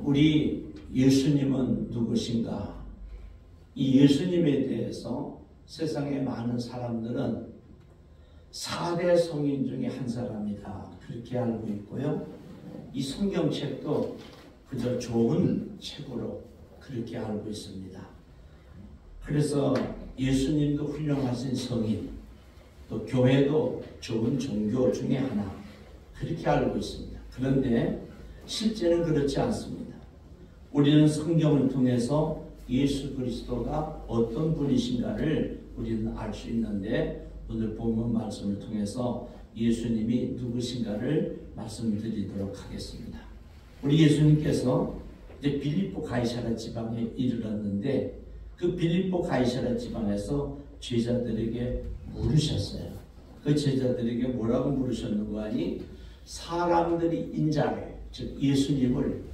우리 예수님은 누구신가? 이 예수님에 대해서 세상의 많은 사람들은 4대 성인 중에 한 사람이다, 그렇게 알고 있고요. 이 성경책도 그저 좋은 책으로 그렇게 알고 있습니다. 그래서 예수님도 훌륭하신 성인, 또 교회도 좋은 종교 중에 하나, 그렇게 알고 있습니다. 그런데 실제는 그렇지 않습니다. 우리는 성경을 통해서 예수 그리스도가 어떤 분이신가를 우리는 알 수 있는데, 오늘 본문 말씀을 통해서 예수님이 누구신가를 말씀드리도록 하겠습니다. 우리 예수님께서 이제 빌립보 가이사랴 지방에 이르렀는데, 그 빌립보 가이사랴 지방에서 제자들에게 물으셨어요. 그 제자들에게 뭐라고 물으셨는가 하니, 사람들이 인자를, 즉 예수님을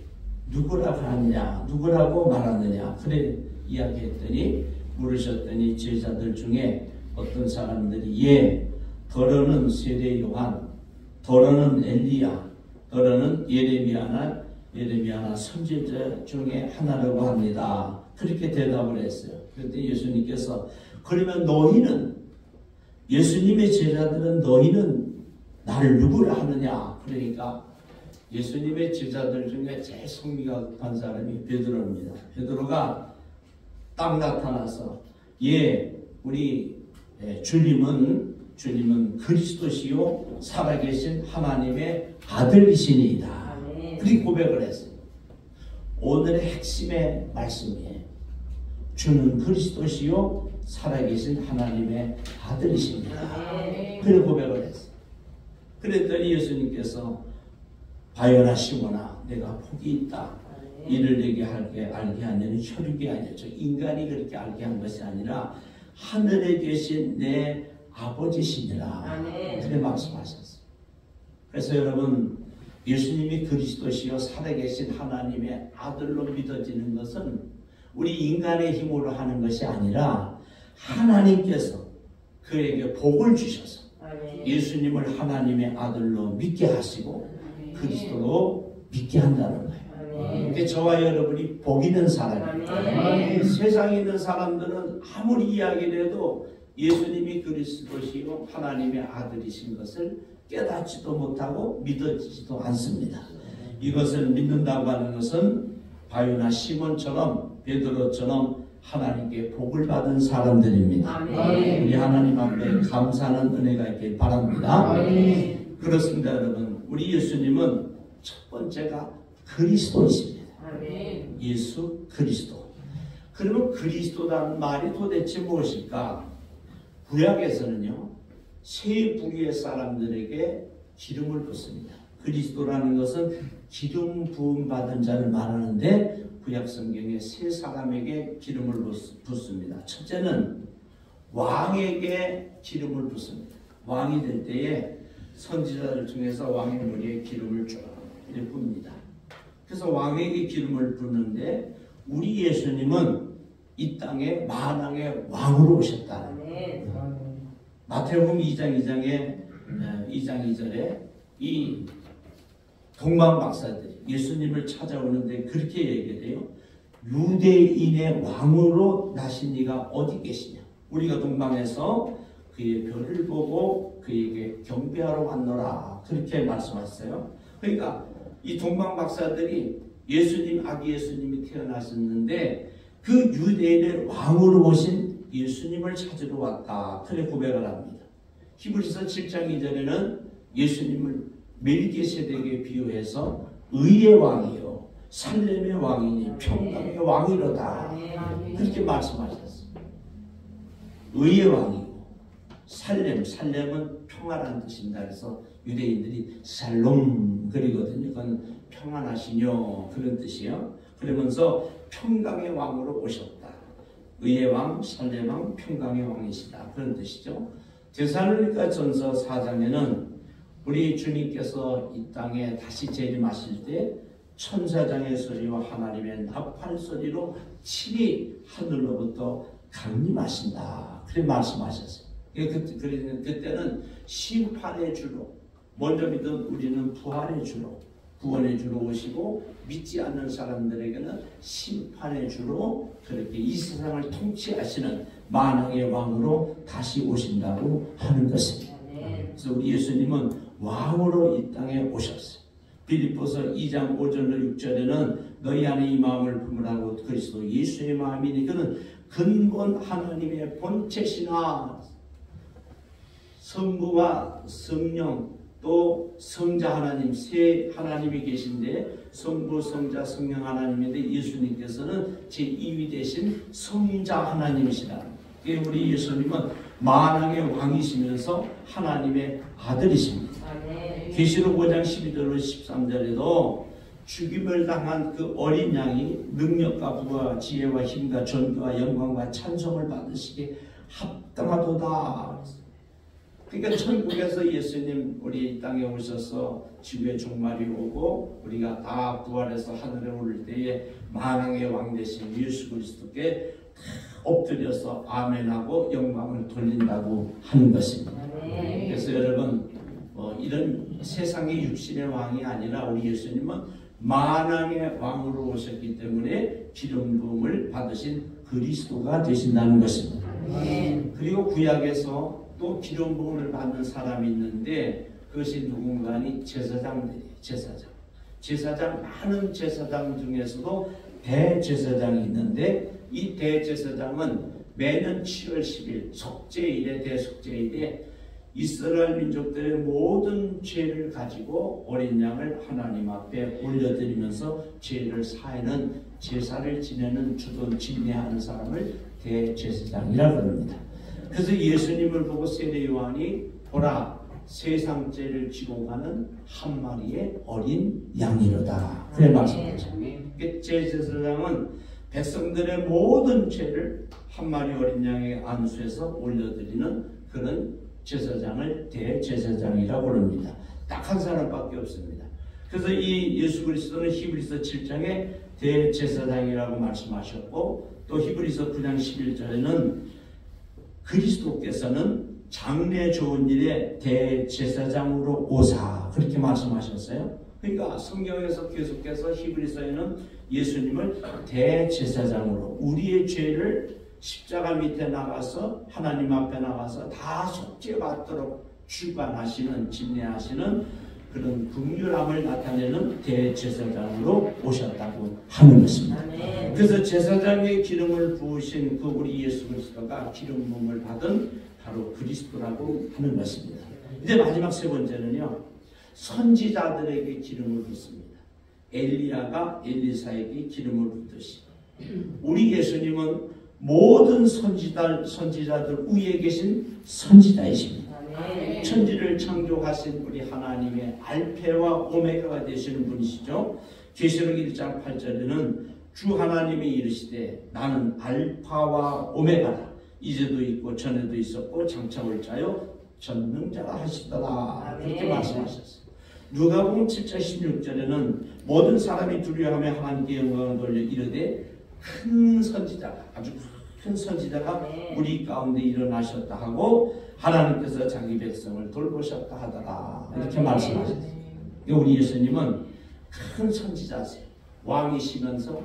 누구라고 하느냐, 누구라고 말하느냐, 그래 이야기했더니, 물으셨더니 제자들 중에 어떤 사람들이 더러는 세례 요한, 더러는 엘리야, 더러는 예레미야나 선지자 중에 하나라고 합니다. 그렇게 대답을 했어요. 그런데 예수님께서, 그러면 너희는, 예수님의 제자들은 너희는 나를 누구라 하느냐? 그러니까 예수님의 제자들 중에 제일 성미가 급한 사람이 베드로입니다. 베드로가 딱 나타나서, 우리 주님은 그리스도시요 살아계신 하나님의 아들이시니이다, 그렇게 고백을 했어요. 오늘의 핵심의 말씀이에요. 주는 그리스도시요 살아계신 하나님의 아들이십니다, 그렇게 고백을 했어요. 그랬더니 예수님께서, 바요나 시몬아, 내가 복이 있다. 이를 내게 알게 하는 혈육이 아니라, 저 인간이 그렇게 알게 한 것이 아니라 하늘에 계신 내 아버지시니라, 그렇게 말씀하셨어요. 그래서 여러분, 예수님이 그리스도시요 살아계신 하나님의 아들로 믿어지는 것은 우리 인간의 힘으로 하는 것이 아니라 하나님께서 그에게 복을 주셔서 예수님을 하나님의 아들로 믿게 하시고 그리스도로 믿게 한다는 거예요. 그러니까 저와 여러분이 복 있는 사람입니다. 세상에 있는 사람들은 아무리 이야기를 해도 예수님이 그리스도시요 하나님의 아들이신 것을 깨닫지도 못하고 믿어지지도 않습니다. 이것을 믿는다고 하는 것은 바요나 시몬처럼, 베드로처럼 하나님께 복을 받은 사람들입니다. 우리 하나님 앞에 감사하는 은혜가 있길 바랍니다. 그렇습니다, 여러분. 우리 예수님은 첫 번째가 그리스도이십니다. 예수 그리스도. 그러면 그리스도라는 말이 도대체 무엇일까? 구약에서는요, 세 부류의 사람들에게 기름을 붓습니다. 그리스도라는 것은 기름 부음 받은 자를 말하는데, 구약 성경에 세 사람에게 기름을 붓습니다. 첫째는 왕에게 기름을 붓습니다. 왕이 될 때에 선지자들 중에서 왕의 머리에 기름을 쭉 붓습니다. 그래서 왕에게 기름을 붓는데, 우리 예수님은 이 땅에 만왕의 왕으로 오셨다. 마태복음 2장 2절에 이 동방 박사들이 예수님을 찾아오는데 그렇게 얘기를 해요. 유대인의 왕으로 나신 이가 어디 계시냐? 우리가 동방에서 그의 별을 보고 그에게 경배하러 왔노라, 그렇게 말씀하셨어요. 그러니까 이 동방 박사들이 아기 예수님이 태어나셨는데 그 유대인의 왕으로 오신 예수님을 찾으러 왔다, 그렇게 고백을 합니다. 히브리서 7장 2절에는 예수님을 멜기세덱에 비유해서 의의 왕이요 살렘의 왕이니 평강의 왕이로다, 그렇게 말씀하셨어요. 의의 왕이고 살렘은 평화라는 뜻입니다. 그래서 유대인들이 살롬 그리거든요. 그건 평안하시뇨, 그런 뜻이에요. 그러면서 평강의 왕으로 오셨다. 의의 왕, 살렘 왕, 평강의 왕이시다, 그런 뜻이죠. 데살로니가 전서 4장에는 우리 주님께서 이 땅에 다시 재림하실 때 천사장의 소리와 하나님의 나팔 소리로 친히 하늘로부터 강림하신다, 그렇게 말씀하셨어요. 그때는 심판의 주로, 먼저 믿은 우리는 부활의 주로, 구원의 주로 오시고 믿지 않는 사람들에게는 심판의 주로 그렇게 이 세상을 통치하시는 만왕의 왕으로 다시 오신다고 하는 것입니다. 그래서 우리 예수님은 왕으로 이 땅에 오셨어요. 빌립보서 2장 5절로 6절에는 너희 안에 이 마음을 품으라고 그리스도 예수의 마음이니 그는 근본 하나님의 본체시나 성부와 성령 또 성자 하나님 세 하나님이 계신데 성부 성자 성령 하나님인데 예수님께서는 제2위 되신 성자 하나님이시라. 우리 예수님은 만왕의 왕이시면서 하나님의 아들이십니다. 계시록 5장 12절로 13절에도 죽임을 당한 그 어린 양이 능력과 부와 지혜와 힘과 존귀와 영광과 찬송을 받으시기에 합당하도다. 그러니까 천국에서 예수님 우리 땅에 오셔서 지구의 종말이 오고 우리가 다 부활해서 하늘에 오를 때에 만왕의 왕 되신 예수 그리스도께 엎드려서 아멘하고 영광을 돌린다고 하는 것입니다. 그래서 여러분 이런 세상의 육신의 왕이 아니라 우리 예수님은 만왕의 왕으로 오셨기 때문에 기름 부음을 받으신 그리스도가 되신다는 것입니다. 그리고 구약에서 또 기름 부음을 받는 사람이 있는데 그것이 누군가니 제사장들이에요. 제사장 많은 제사장 중에서도 대제사장이 있는데 이 대제사장은 매년 7월 10일 속죄일에 대속죄일에 이스라엘 민족들의 모든 죄를 가지고 어린 양을 하나님 앞에 올려드리면서 죄를 사하는 제사를 지내는 주도 진례하는 사람을 대제사장이라고 합니다. 그래서 예수님을 보고 세례 요한이 보라 세상 죄를 지고 가는 한 마리의 어린 양이로다. 그래 말씀하죠. 제사장은 백성들의 모든 죄를 한 마리 어린 양에게 안수해서 올려드리는 그런 제사장을 대제사장이라고 합니다. 딱 한 사람밖에 없습니다. 그래서 이 예수 그리스도는 히브리서 7장에 대제사장이라고 말씀하셨고 또 히브리서 9장 11절에는 그리스도께서는 장래 좋은 일에 대제사장으로 오사 그렇게 말씀하셨어요. 그러니까 성경에서 계속해서 히브리서에는 예수님을 대제사장으로 우리의 죄를 십자가 밑에 나가서 하나님 앞에 나가서 다 속죄받도록 주관하시는 진례하시는 그런 긍휼함을 나타내는 대제사장으로 오셨다고 하는 것입니다. 그래서 제사장의 기름을 부으신 그 우리 예수 그리스도가 기름 부음을 받은 바로 그리스도라고 하는 것입니다. 이제 마지막 세 번째는요. 선지자들에게 기름을 붓습니다. 엘리야가 엘리사에게 기름을 붓듯이 우리 예수님은 모든 선지자들 위에 계신 선지자이십니다. 천지를 창조하신 우리 하나님의 알페와 오메가가 되시는 분이시죠. 계시록 1장 8절에는 주 하나님이 이르시되 나는 알파와 오메가다. 이제도 있고 전에도 있었고 장차 올 자요 전능자라 하시더라. 그렇게 말씀하셨어요. 누가복음 7장 16절에는 모든 사람이 두려워하며 하나님께 영광을 돌려 이르되 큰 선지자가 아주 큰 선지자가 우리 가운데 일어나셨다 하고 하나님께서 자기 백성을 돌보셨다 하더라. 이렇게 말씀하셨어요. 우리 예수님은 큰 선지자세요. 왕이시면서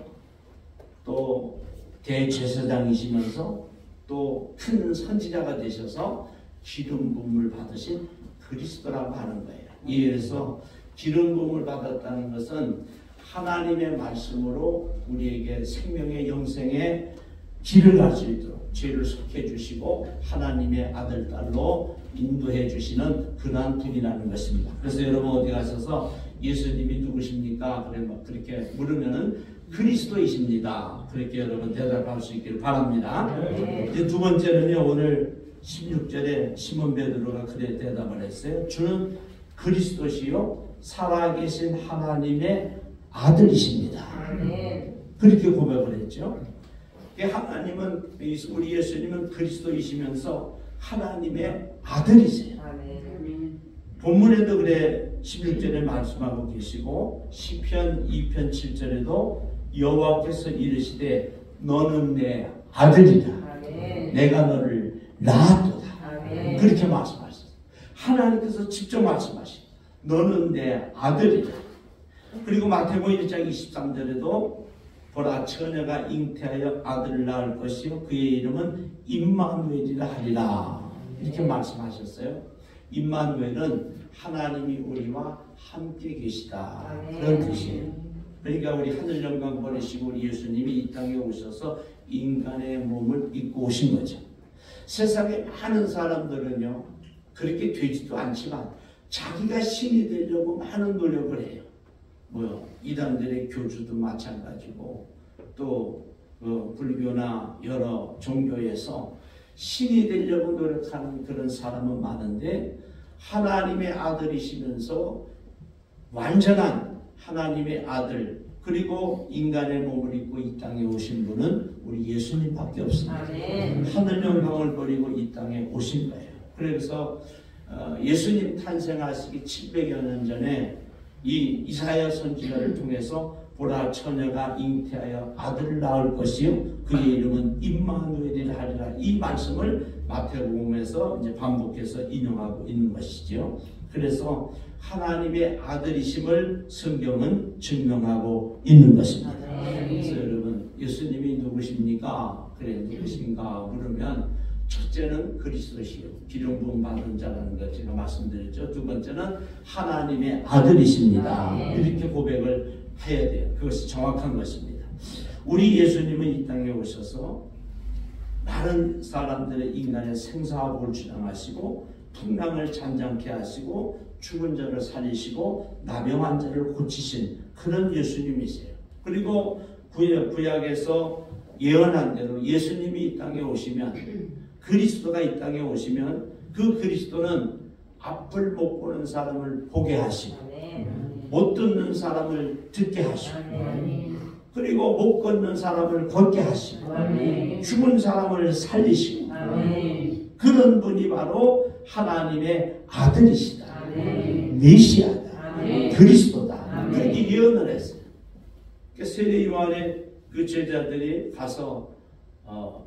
또 대제사장이시면서 또 큰 선지자가 되셔서 기름 부음을 받으신 그리스도라고 하는 거예요. 이에서 기름 부음을 받았다는 것은 하나님의 말씀으로 우리에게 생명의 영생의 길을 갈 수 있도록 죄를 속해 주시고 하나님의 아들 딸로 인도해 주시는 그러한 분이라는 것입니다. 그래서 여러분 어디 가셔서 예수님이 누구십니까? 그렇게 물으면은 그리스도이십니다. 그렇게 여러분 대답할 수 있기를 바랍니다. 이제 두 번째는요. 오늘 16절에 시몬 베드로가 그래 대답을 했어요. 주는 그리스도시요 살아계신 하나님의 아들이십니다. 그렇게 고백을 했죠. 하나님은 우리 예수님은 그리스도이시면서 하나님의 아들이세요. 본문에도 그래 16절에 말씀하고 계시고 시편 2편 7절에도 여호와께서 이르시되 너는 내 아들이다. 내가 너를 낳았도다. 그렇게 말씀하셨어요. 하나님께서 직접 말씀하시고 너는 내 아들이다. 그리고 마태복음 1장 23절에도 보라 처녀가 잉태하여 아들을 낳을 것이요 그의 이름은 임마누엘이라 하리라 이렇게 말씀하셨어요. 임마누엘은 하나님이 우리와 함께 계시다 그런 뜻이에요. 그러니까 우리 하늘 영광 버리시고 우리 예수님이 이 땅에 오셔서 인간의 몸을 입고 오신 거죠. 세상에 많은 사람들은요 그렇게 되지도 않지만 자기가 신이 되려고 많은 노력을 해요. 이단들의 교주도 마찬가지고 또 불교나 여러 종교에서 신이 되려고 노력하는 그런 사람은 많은데 하나님의 아들이시면서 완전한 하나님의 아들 그리고 인간의 몸을 입고 이 땅에 오신 분은 우리 예수님밖에 없습니다. 하늘 영광을 버리고 이 땅에 오신 거예요. 그래서 예수님 탄생하시기 700여 년 전에 이 이사야 선지자를 통해서 보라 처녀가 잉태하여 아들을 낳을 것이요 그의 이름은 임마누엘이라 하리라 이 말씀을 마태복음에서 이제 반복해서 인용하고 있는 것이죠. 그래서 하나님의 아들이심을 성경은 증명하고 있는 것입니다. 그래서 여러분 예수님이 누구십니까? 그래 누구신가 물으면 첫째는 그리스도시요 기름 부음 받은 자라는 것 제가 말씀드렸죠. 두 번째는 하나님의 아들이십니다. 이렇게 고백을 해야 돼요. 그것이 정확한 것입니다. 우리 예수님은 이 땅에 오셔서 많은 사람들의 인간의 생사복을 주장하시고 풍랑을 잔잔케 하시고 죽은 자를 살리시고 나병한 자를 고치신 그런 예수님이세요. 그리고 구약에서 예언한 대로 예수님이 이 땅에 오시면 그리스도가 이 땅에 오시면 그 그리스도는 앞을 못 보는 사람을 보게 하시고 못 듣는 사람을 듣게 하시고 그리고 못 걷는 사람을 걷게 하시고 죽은 사람을 살리시고 그런 분이 바로 하나님의 아들이시다. 메시아다. 그리스도다. 그렇게 예언을 했어요. 세례 요한의 그 제자들이 가서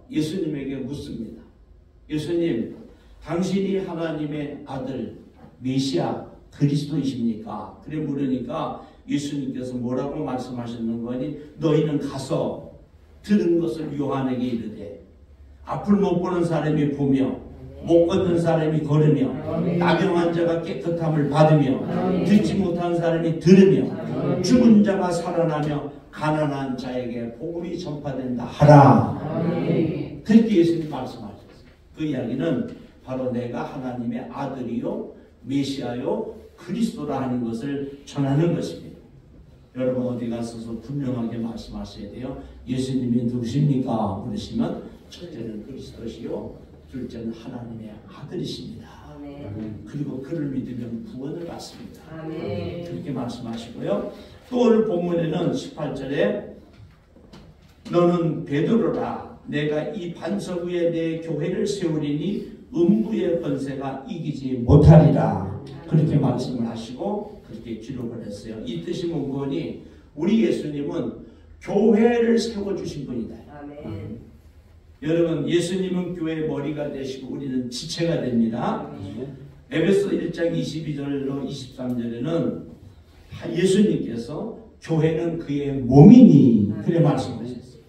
예수님에게 묻습니다. 예수님, 당신이 하나님의 아들 메시아 그리스도이십니까? 그래 물으니까 예수님께서 뭐라고 말씀하셨는 거니? 너희는 가서 들은 것을 요한에게 이르되 앞을 못 보는 사람이 보며 못 걷는 사람이 걸으며 나병한 자가 깨끗함을 받으며 듣지 못한 사람이 들으며 죽은 자가 살아나며 가난한 자에게 복음이 전파된다 하라. 그렇게 예수님 말씀하셨어요. 그 이야기는 바로 내가 하나님의 아들이요 메시아요 그리스도라 하는 것을 전하는 것입니다. 여러분 어디 가서서 분명하게 말씀하셔야 돼요. 예수님이 누구십니까? 물으시면 첫째는 그리스도시요 둘째는 하나님의 아들이십니다. 그리고 그를 믿으면 구원을 받습니다. 그렇게 말씀하시고요. 또 오늘 본문에는 18절에 너는 베드로라 내가 이 반석 위에 내 교회를 세우리니 음부의 권세가 이기지 못하리라. 그렇게 말씀을 하시고 그렇게 기록을 했어요. 이 뜻이 뭔거니 우리 예수님은 교회를 세워주신 분이다. 여러분 예수님은 교회의 머리가 되시고 우리는 지체가 됩니다. 에베소 1장 22절로 23절에는 예수님께서 교회는 그의 몸이니 그래 말씀하셨어요.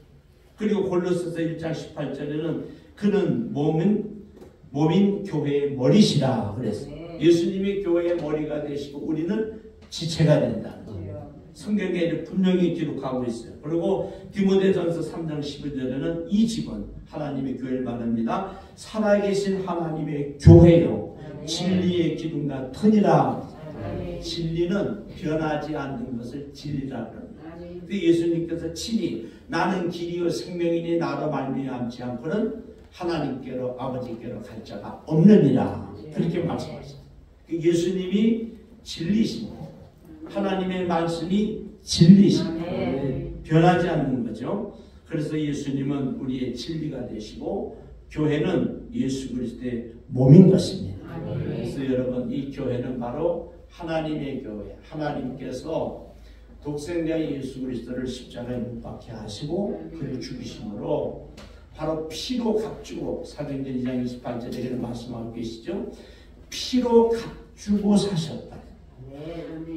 그리고 골로새서 1장 18절에는 그는 몸인 교회의 머리시라 그랬어요. 예수님이 교회의 머리가 되시고 우리는 지체가 된다는 거예요. 성경에 분명히 기록하고 있어요. 그리고 디모데전서 3장 11절에는 이 집은 하나님의 교회를 말합니다. 살아계신 하나님의 교회요 진리의 기둥과 터니라. 진리는 변하지 않는 것을 진리라 그럽니다. 예수님께서 친히 나는 길이요 생명이니 나로 말미암지 않고는 하나님께로 아버지께로 갈 자가 없느니라. 그렇게 말씀하셨어요. 예수님이 진리십니다. 하나님의 말씀이 진리십니다. 변하지 않는 거죠. 그래서 예수님은 우리의 진리가 되시고 교회는 예수 그리스도의 몸인 것입니다. 그래서 여러분 이 교회는 바로 하나님의 교회. 하나님께서 독생자 예수 그리스도를 십자가에 못 박게 하시고 그를 죽이심으로 바로 피로 값주고 사도행전 2장 28절에 말씀하고 계시죠. 피로 값주고 사셨다.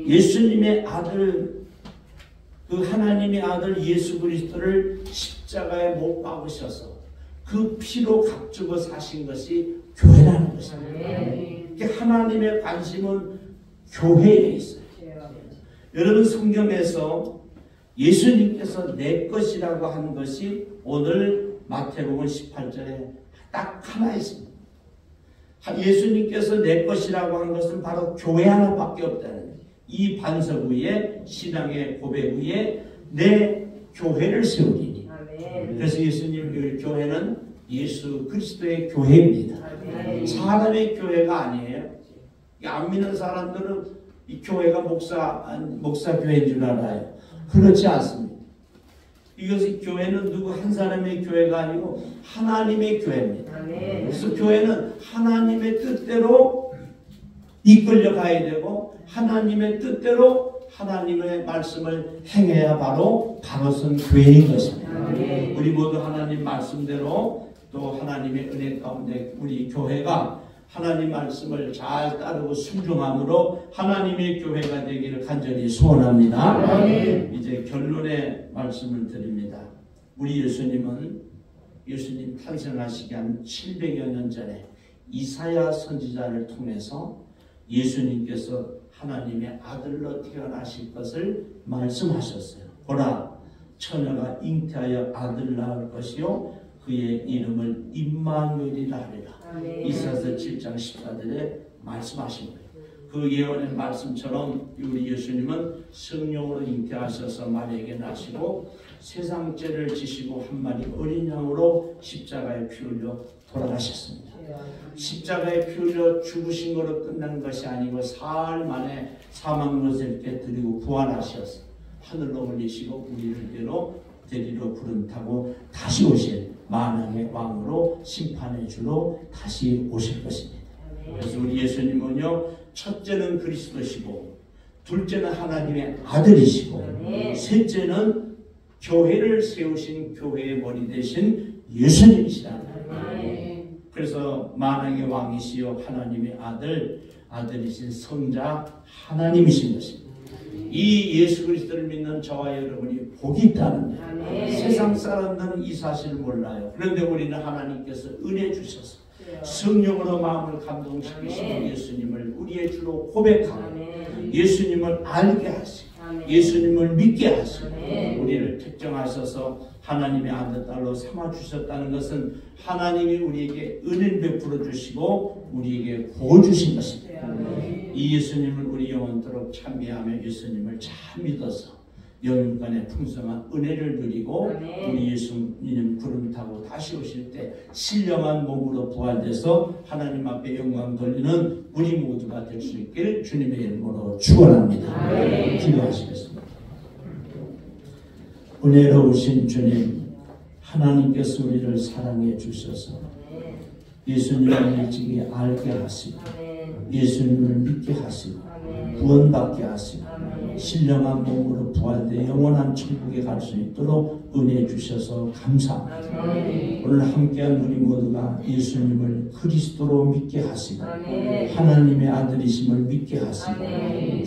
예수님의 아들 그 하나님의 아들 예수 그리스도를 십자가에 못 박으셔서 그 피로 값주고 사신 것이 교회라는 것입니다. 하나님의 관심은 교회에 있어요. 여러분 성경에서 예수님께서 내 것이라고 한 것이 오늘 마태복음 18절에 딱 하나 있습니다. 예수님께서 내 것이라고 한 것은 바로 교회 하나밖에 없다는 거예요. 이 반석 위에 신앙의 고백 위에 내 교회를 세우리니. 그래서 예수님 교회는 예수 그리스도의 교회입니다. 사람의 교회가 아니에요. 안 믿는 사람들은 이 교회가 목사 교회인 줄 알아요. 그렇지 않습니다. 이것이 교회는 누구 한 사람의 교회가 아니고 하나님의 교회입니다. 그래서 교회는 하나님의 뜻대로 이끌려 가야 되고 하나님의 뜻대로 하나님의 말씀을 행해야 바로 바로선 교회인 것입니다. 우리 모두 하나님 말씀대로 또 하나님의 은혜 가운데 우리 교회가 하나님 말씀을 잘 따르고 순종함으로 하나님의 교회가 되기를 간절히 소원합니다. 이제 결론의 말씀을 드립니다. 우리 예수님 탄생하시기 한 700여 년 전에 이사야 선지자를 통해서 예수님께서 하나님의 아들로 태어나실 것을 말씀하셨어요. 보라, 처녀가 잉태하여 아들 낳을 것이요 그의 이름을 임마누엘이라 하리라. 이사야서 7장 14절에 말씀하신 거예요. 그 예언의 말씀처럼 우리 예수님은 성령으로 잉태하셔서 마리아에게 나시고 세상 죄를 지시고 한 마리 어린 양으로 십자가에 피 흘려 돌아가셨습니다. 십자가에 피 흘려 죽으신 것으로 끝난 것이 아니고 사흘 만에 사망것을 깨뜨리고 부활하셔서 하늘로 올리시고 우리를 데리러 구름 타고 다시 오실 만왕의 왕으로 심판의 주로 다시 오실 것입니다. 그래서 우리 예수님은요, 첫째는 그리스도시고 둘째는 하나님의 아들이시고 셋째는 교회를 세우신 교회의 머리 되신 예수님이시라는 거예요. 그래서 만왕의 왕이시요 하나님의 아들이신 성자 하나님이신 것입니다. 이 예수 그리스도를 믿는 저와 여러분이 복이 있다는 거예요. 세상 사람들은 이 사실을 몰라요. 그런데 우리는 하나님께서 은혜 주셔서 성령으로 마음을 감동시키시고 예수님을 우리의 주로 고백하고 예수님을 알게 하시고 예수님을 믿게 하시고 우리를 특정하셔서 하나님의 아들 딸로 삼아주셨다는 것은 하나님이 우리에게 은혜를 베풀어 주시고 우리에게 구원 주신 것입니다. 이 예수님을 우리 영원토록 찬미하며 예수님을 잘 믿어서 영육간의 풍성한 은혜를 누리고 우리 예수님 구름 타고 다시 오실 때 신령한 몸으로 부활돼서 하나님 앞에 영광 돌리는 우리 모두가 될 수 있기를 주님의 이름으로 축원합니다. 기도하시겠습니다. 은혜로우신 주님, 하나님께서 우리를 사랑해 주셔서 예수님을 일찍이 알게 하시고 예수님을 믿게 하시고 구원받게 하시고 신령한 몸으로 부활되어 영원한 천국에 갈 수 있도록 은혜 주셔서 감사합니다. 오늘 함께한 우리 모두가 예수님을 그리스도로 믿게 하시고 하나님의 아들이심을 믿게 하시고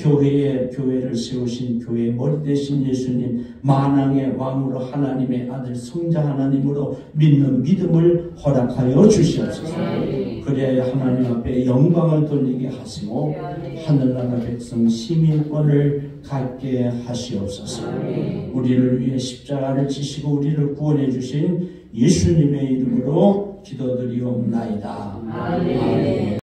교회를 세우신 교회의 머리 되신 예수님 만왕의 왕으로 하나님의 아들 성자 하나님으로 믿는 믿음을 허락하여 주시옵소서. 그래야 하나님 앞에 영광을 돌리게 하시고 하늘나라 백성 시민권을 갖게 하시옵소서. 우리를 위해 십자가를 지시고 우리를 구원해 주신 예수님의 이름으로 기도드리옵나이다. 아멘.